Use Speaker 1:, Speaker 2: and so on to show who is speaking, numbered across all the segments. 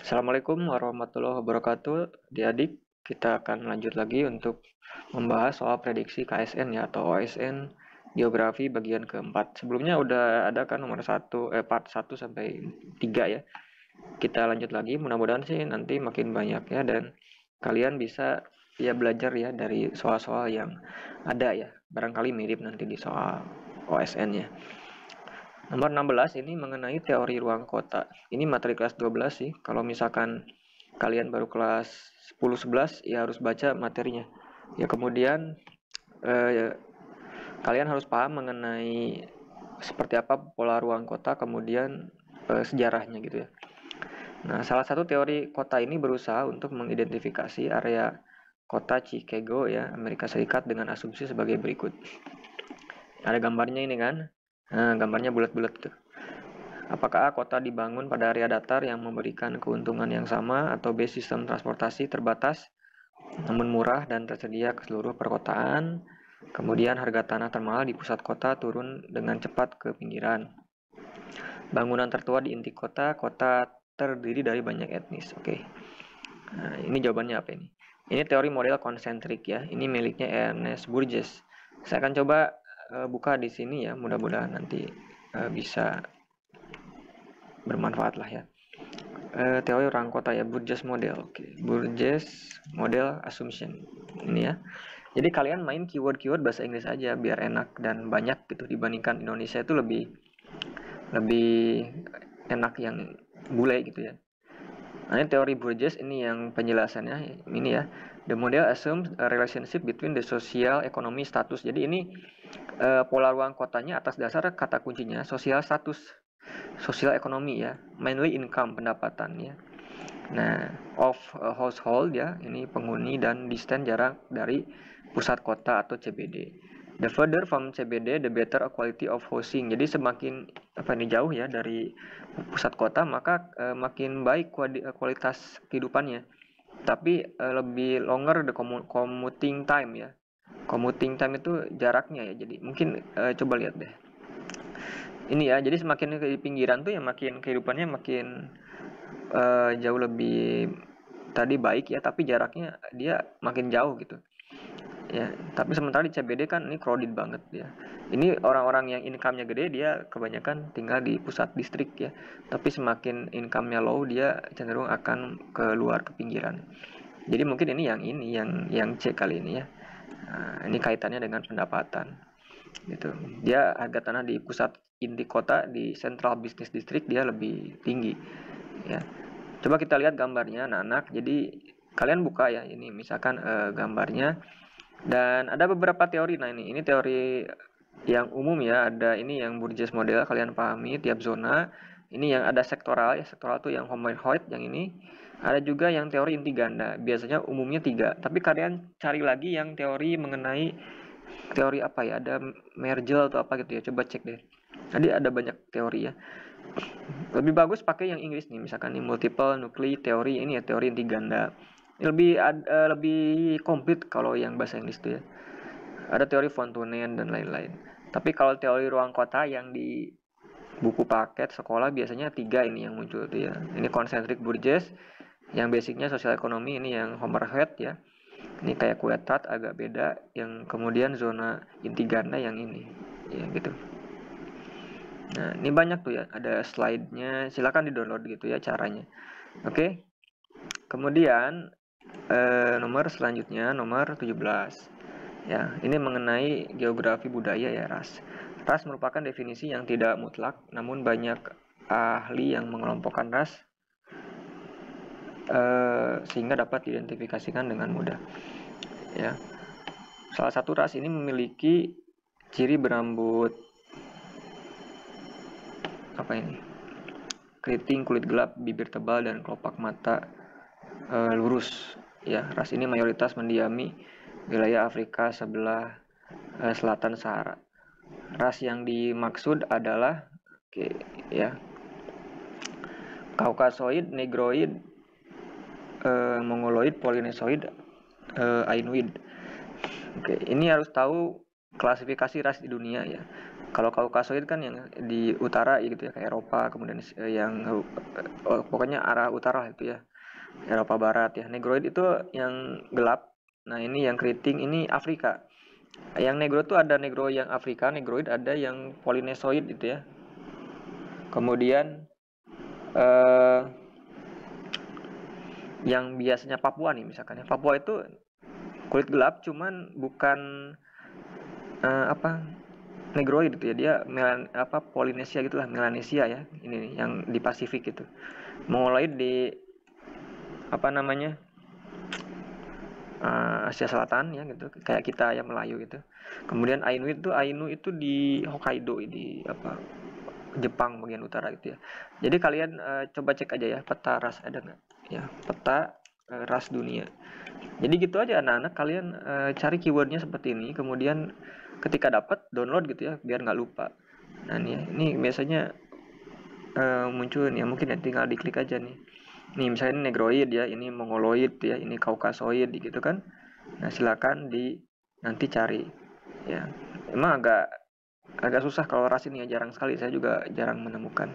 Speaker 1: Assalamualaikum warahmatullahi wabarakatuh. Adik-adik, kita akan lanjut lagi untuk membahas soal prediksi KSN ya atau OSN Geografi bagian keempat. Sebelumnya udah ada kan nomor part 1 sampai 3 ya. Kita lanjut lagi, mudah-mudahan sih nanti makin banyak ya dan kalian bisa ya belajar ya dari soal-soal yang ada ya. Barangkali mirip nanti di soal OSN ya. Nomor 16 ini mengenai teori ruang kota. Ini materi kelas 12 sih. Kalau misalkan kalian baru kelas 10-11 ya harus baca materinya. Ya kemudian kalian harus paham mengenai seperti apa pola ruang kota, kemudian sejarahnya gitu ya. Nah, salah satu teori kota ini berusaha untuk mengidentifikasi area kota Chicago ya, Amerika Serikat dengan asumsi sebagai berikut. Ada gambarnya ini kan. Nah, gambarnya bulat-bulat tuh. Apakah A, kota dibangun pada area datar yang memberikan keuntungan yang sama, atau B, sistem transportasi terbatas namun murah dan tersedia ke seluruh perkotaan. Kemudian harga tanah termahal di pusat kota turun dengan cepat ke pinggiran. Bangunan tertua di inti kota, kota terdiri dari banyak etnis. Oke. Nah, ini jawabannya apa ini? Ini teori model konsentrik ya. Ini miliknya Ernest Burgess. Saya akan coba buka di sini ya. Mudah-mudahan nanti bisa bermanfaat lah ya. Teori orang kota ya, Burgess model. Oke, Burgess model assumption ini ya. Jadi kalian main keyword-keyword bahasa Inggris aja biar enak dan banyak gitu dibandingkan Indonesia itu lebih lebih enak yang bule gitu ya. Nah, ini teori Burgess ini yang penjelasannya ini ya. The model assumes a relationship between the social economy status. Jadi ini pola ruang kotanya atas dasar kata kuncinya sosial status, sosial ekonomi ya, mainly income pendapatan ya. Nah, of household ya, ini penghuni dan distance jarak dari pusat kota atau CBD. The further from CBD, the better quality of housing. Jadi semakin jauh ya dari pusat kota, maka makin baik kualitas kehidupannya. Tapi lebih longer the commuting time ya. Commuting time itu jaraknya ya. Jadi mungkin coba lihat deh. Ini ya, jadi semakin ke pinggiran tuh ya makin kehidupannya makin jauh lebih tadi baik ya, tapi jaraknya dia makin jauh gitu ya. Tapi sementara di CBD kan ini crowded banget ya. Ini orang-orang yang income-nya gede dia kebanyakan tinggal di pusat distrik ya, tapi semakin income-nya low dia cenderung akan keluar ke pinggiran. Jadi mungkin ini yang C kali ini ya. Nah, ini kaitannya dengan pendapatan gitu. Dia harga tanah di pusat inti kota di central business district dia lebih tinggi ya. Coba kita lihat gambarnya anak-anak. Jadi kalian buka ya ini misalkan gambarnya dan ada beberapa teori. Nah, ini teori yang umum ya, ada ini yang Burgess model kalian pahami tiap zona. Ini yang ada sektoral ya, sektoral tuh yang Homoehoid yang ini. Ada juga yang teori inti ganda, biasanya umumnya 3. Tapi kalian cari lagi yang teori mengenai teori apa ya, ada Mergel atau apa gitu ya, coba cek deh. Tadi ada banyak teori ya. Lebih bagus pakai yang Inggris nih, misalkan nih multiple nuclei teori, ini ya teori inti ganda. Lebih komplit kalau yang bahasa Inggris tuh ya. Ada teori von Thunen dan lain-lain. Tapi kalau teori ruang kota yang di buku paket sekolah biasanya 3 ini yang muncul tuh ya. Ini concentric Burgess, yang basicnya sosial ekonomi, ini yang Homoehoid ya. Ini kayak Quetrat agak beda, yang kemudian zona inti ganda yang ini ya gitu. Nah, ini banyak tuh ya, ada slide-nya, silakan di-download gitu ya caranya. Oke. Kemudian nomor selanjutnya nomor 17. Ya, ini mengenai geografi budaya ya, ras. Ras merupakan definisi yang tidak mutlak, namun banyak ahli yang mengelompokkan ras sehingga dapat diidentifikasikan dengan mudah. Ya. Salah satu ras ini memiliki ciri berambut apa ini? Keriting, kulit gelap, bibir tebal dan kelopak mata lurus. Ya, ras ini mayoritas mendiami wilayah Afrika sebelah selatan Sahara. Ras yang dimaksud adalah ya, Kaukasoid, Negroid, Mongoloid, Polinesoid, Ainuid. Oke, ini harus tahu klasifikasi ras di dunia ya. Kalau Kaukasoid kan yang di utara gitu ya, kayak Eropa, kemudian yang pokoknya arah utara itu ya, Eropa Barat ya. Negroid itu yang gelap. Nah, ini yang keriting ini Afrika. Yang negro tuh ada negro yang Afrika, negroid, ada yang Polinesoid gitu ya. Kemudian eh, yang biasanya Papua nih misalkan ya. Papua itu kulit gelap cuman bukan apa negroid gitu ya. Dia Polinesia gitulah, Melanesia ya. Ini nih, yang di Pasifik gitu. Mongoloid di apa namanya? Asia Selatan ya gitu. Kayak kita ya Melayu gitu. Kemudian Ainu itu di Hokkaido di apa Jepang bagian utara gitu ya. Jadi kalian coba cek aja ya peta ras ada nggak? Ya peta ras dunia. Jadi gitu aja anak-anak kalian cari keywordnya seperti ini. Kemudian ketika dapat download gitu ya biar nggak lupa. Nah ini biasanya muncul nih ya mungkin ya tinggal diklik aja nih. Nih misalnya ini negroid ya, ini mongoloid ya, ini kaukasoid gitu kan. Nah silakan nanti cari ya. Emang agak susah kalau ras ini ya jarang sekali saya juga jarang menemukan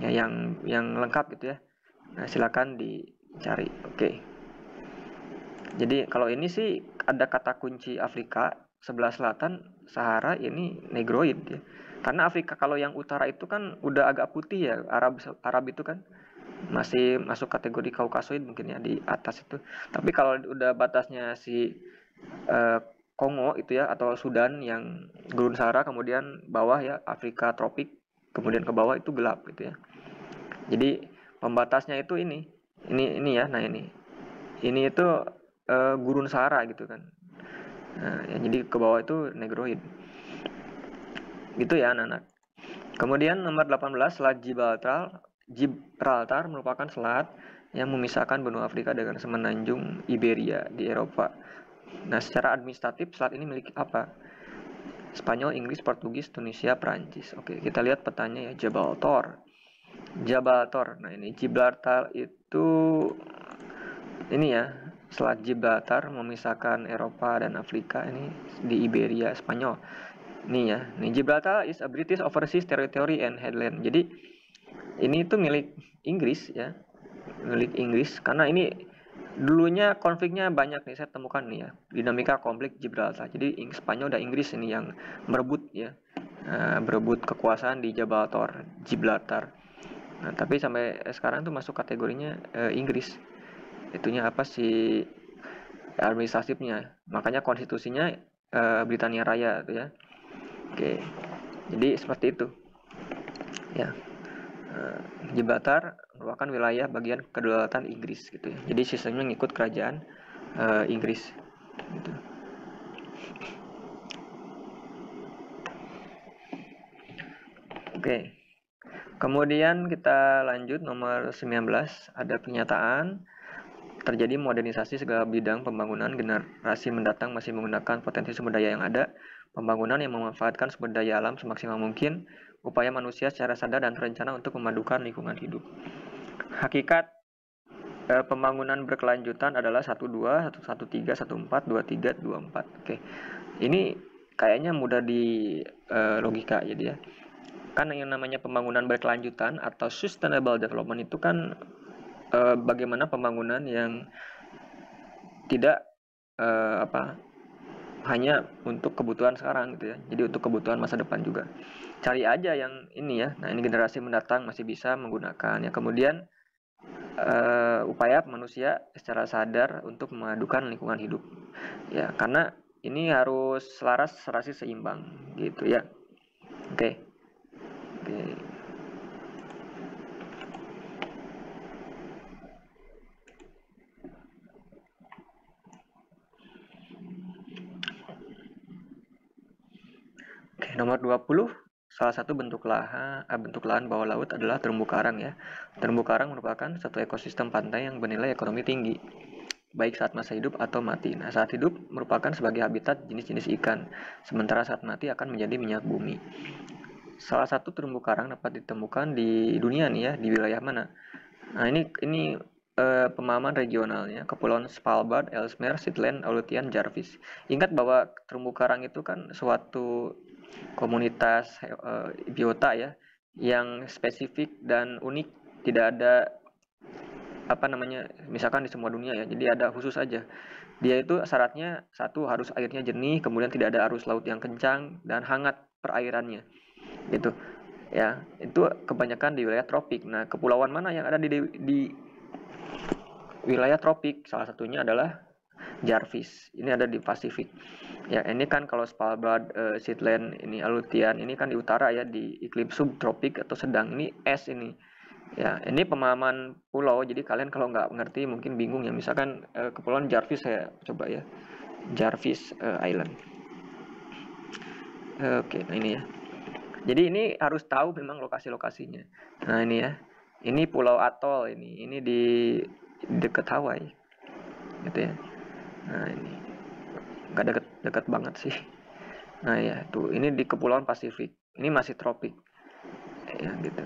Speaker 1: ya yang lengkap gitu ya. Nah silakan dicari. Oke. Jadi kalau ini sih ada kata kunci Afrika sebelah selatan Sahara ini negroid ya. Karena Afrika kalau yang utara itu kan udah agak putih ya, Arab itu kan masih masuk kategori Kaukasoid mungkin ya di atas itu. Tapi kalau udah batasnya si eh, Kongo itu ya atau Sudan yang gurun Sahara kemudian bawah ya Afrika tropik kemudian ke bawah itu gelap gitu ya. Jadi pembatasnya itu ini ya. Nah ini itu gurun Sahara gitu kan. Nah, ya, jadi ke bawah itu negroid. Gitu ya anak-anak. Kemudian nomor 18 Selat Gibraltar. Gibraltar merupakan selat yang memisahkan benua Afrika dengan semenanjung Iberia di Eropa. Nah, secara administratif selat ini milik apa? Spanyol, Inggris, Portugis, Tunisia, Prancis. Oke, kita lihat petanya ya. Jabal Tor. Jabal Tor. Nah, ini Gibraltar itu ini ya. Selat Gibraltar memisahkan Eropa dan Afrika ini di Iberia, Spanyol. Ini ya. Nih Gibraltar is a British overseas territory and headland. Jadi ini itu milik Inggris ya. Milik Inggris karena ini dulunya konfliknya banyak nih saya temukan nih ya. Dinamika konflik Gibraltar. Jadi Spanyol dan Inggris ini yang berebut ya. Berebut kekuasaan di Gibraltar. Nah, tapi sampai sekarang tuh masuk kategorinya Inggris. Itunya apa sih administratifnya. Makanya konstitusinya Britania Raya tuh ya. Oke. Jadi seperti itu. Ya. Gibraltar merupakan wilayah bagian kedaulatan Inggris gitu ya. Jadi sistemnya ngikut kerajaan Inggris gitu. Oke. Kemudian kita lanjut nomor 19 ada pernyataan terjadi modernisasi segala bidang pembangunan generasi mendatang masih menggunakan potensi sumber daya yang ada, pembangunan yang memanfaatkan sumber daya alam semaksimal mungkin, upaya manusia secara sadar dan terencana untuk memadukan lingkungan hidup. Hakikat pembangunan berkelanjutan adalah 12, 113, 14, 23, 24. Oke. Ini kayaknya mudah di logika jadi ya. Kan yang namanya pembangunan berkelanjutan atau sustainable development itu kan bagaimana pembangunan yang tidak hanya untuk kebutuhan sekarang gitu ya. Jadi untuk kebutuhan masa depan juga. Cari aja yang ini ya. Nah, ini generasi mendatang masih bisa menggunakan ya. Kemudian upaya manusia secara sadar untuk memadukan lingkungan hidup. Ya, karena ini harus selaras serasi seimbang gitu ya. Oke. Oke. Oke, nomor 20 salah satu bentuk lahan bawah laut adalah terumbu karang ya. Terumbu karang merupakan satu ekosistem pantai yang bernilai ekonomi tinggi, baik saat masa hidup atau mati. Nah, saat hidup merupakan sebagai habitat jenis-jenis ikan, sementara saat mati akan menjadi minyak bumi. Salah satu terumbu karang dapat ditemukan di dunia nih ya, di wilayah mana? Nah, ini pemahaman regionalnya, Kepulauan Svalbard, Ellesmere, Shetland, Aleutian, Jarvis. Ingat bahwa terumbu karang itu kan suatu komunitas biota ya yang spesifik dan unik, tidak ada apa namanya, misalkan di semua dunia ya, jadi ada khusus aja. Dia itu syaratnya satu harus airnya jernih, kemudian tidak ada arus laut yang kencang dan hangat perairannya gitu ya. Itu kebanyakan di wilayah tropik. Nah, kepulauan mana yang ada di wilayah tropik? Salah satunya adalah Jarvis. Ini ada di Pasifik. Ya, ini kan kalau Svalbard, Shetland, ini Aleutian, ini kan di utara ya, di iklim subtropik atau sedang. Ini es ini. Ya, ini pemahaman pulau. Jadi kalian kalau nggak ngerti mungkin bingung ya. Misalkan kepulauan Jarvis saya coba ya. Jarvis Island. Oke, nah ini ya. Jadi ini harus tahu memang lokasi-lokasinya. Nah ini ya. Ini Pulau Atoll ini. Ini di dekat Hawaii. Gitu ya. Nah ini nggak deket-deket banget sih. Nah ya, tuh ini di Kepulauan Pasifik. Ini masih tropik. Ya gitu.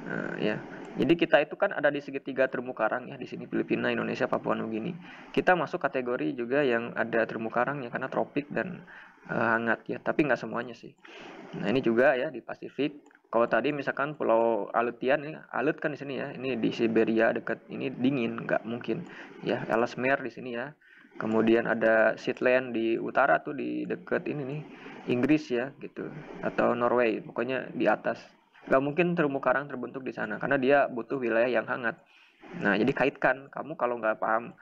Speaker 1: Nah, ya. Jadi kita itu kan ada di segitiga terumbu karang ya, di sini Filipina, Indonesia, Papua Nugini. Kita masuk kategori juga yang ada terumbu karang ya karena tropik dan hangat ya, tapi nggak semuanya sih. Nah, ini juga ya di Pasifik. Kalau tadi misalkan Pulau Aleutian ini, Alut kan di sini ya. Ini di Siberia dekat, ini dingin, nggak mungkin. Ya, Ellesmere di sini ya. Kemudian ada Shetland di utara tuh di dekat ini nih, Inggris ya gitu. Atau Norway, pokoknya di atas. Nggak mungkin terumbu karang terbentuk di sana karena dia butuh wilayah yang hangat. Nah, jadi kaitkan. Kamu kalau nggak paham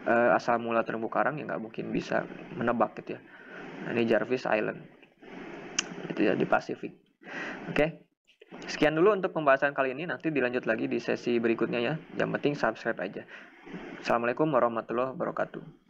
Speaker 1: asal mula terumbu karang ya nggak mungkin bisa menebak gitu ya. Nah, ini Jarvis Island. Itu ya di Pasifik. Oke. Sekian dulu untuk pembahasan kali ini. Nanti dilanjut lagi di sesi berikutnya ya. Yang penting subscribe aja. Assalamualaikum warahmatullahi wabarakatuh.